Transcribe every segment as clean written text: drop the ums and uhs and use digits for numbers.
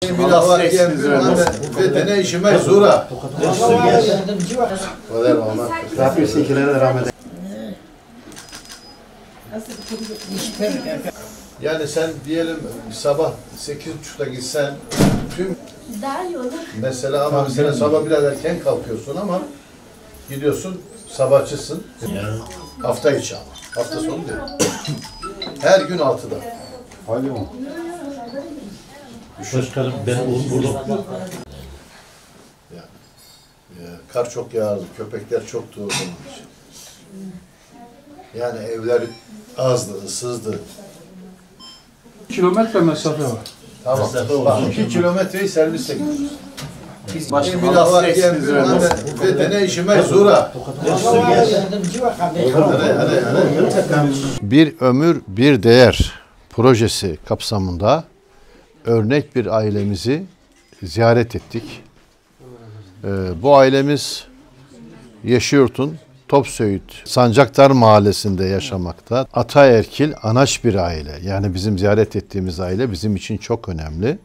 Allah ne işime zura. Rabbim sinkilere de rahmet eylesin. Yani sen diyelim sabah 8.30'da gitsen tüm mesela ama mesela sabah biraz erken kalkıyorsun ama gidiyorsun sabahçısın. Hafta içi ama. Hafta sonu değil. Her gün 6'da. Hadi o. Başkanım ben burada. Kar çok yağardı, köpekler çoktu onun için. Yani evler azdı, ıssızdı. Kilometre mesafe var. Tamam. Bak 2 kilometreyi servisle gidiyoruz. Başkanım Allah ne işime zura. Bir ömür bir değer projesi kapsamında örnek bir ailemizi ziyaret ettik. Bu ailemiz Yeşilyurt'un Topsöğüt Sancaktar Mahallesi'nde yaşamakta. Ataerkil, anaç bir aile. Yani bizim ziyaret ettiğimiz aile bizim için çok önemli.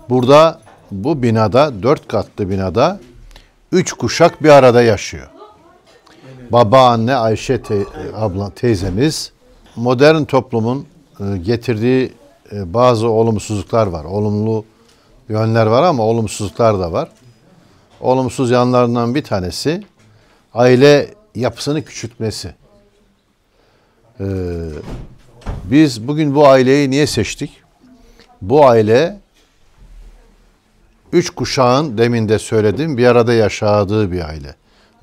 Burada bu binada, 4 katlı binada 3 kuşak bir arada yaşıyor. Baba, anne, Ayşe abla, teyzemiz. Modern toplumun getirdiği bazı olumsuzluklar var. Olumlu yönler var ama olumsuzluklar da var. Olumsuz yanlarından bir tanesi aile yapısını küçültmesi. Biz bugün bu aileyi niye seçtik? Bu aile 3 kuşağın demin de söyledim bir arada yaşadığı bir aile.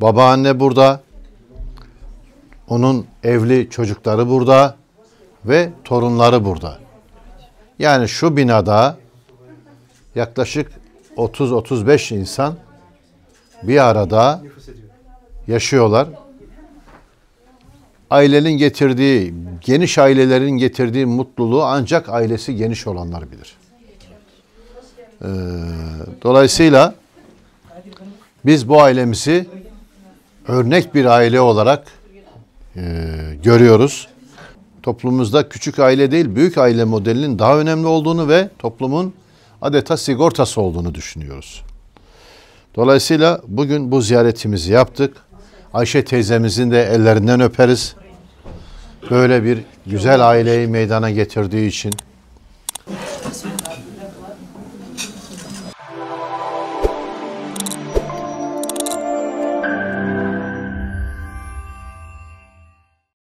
Babaanne burada, onun evli çocukları burada ve torunları burada. Yani şu binada yaklaşık 30-35 insan bir arada yaşıyorlar. Ailenin getirdiği, geniş ailelerin getirdiği mutluluğu ancak ailesi geniş olanlar bilir. Dolayısıyla biz bu ailemizi örnek bir aile olarak görüyoruz. Toplumumuzda küçük aile değil, büyük aile modelinin daha önemli olduğunu ve toplumun adeta sigortası olduğunu düşünüyoruz. Dolayısıyla bugün bu ziyaretimizi yaptık. Ayşe teyzemizin de ellerinden öperiz. Böyle bir güzel aileyi meydana getirdiği için.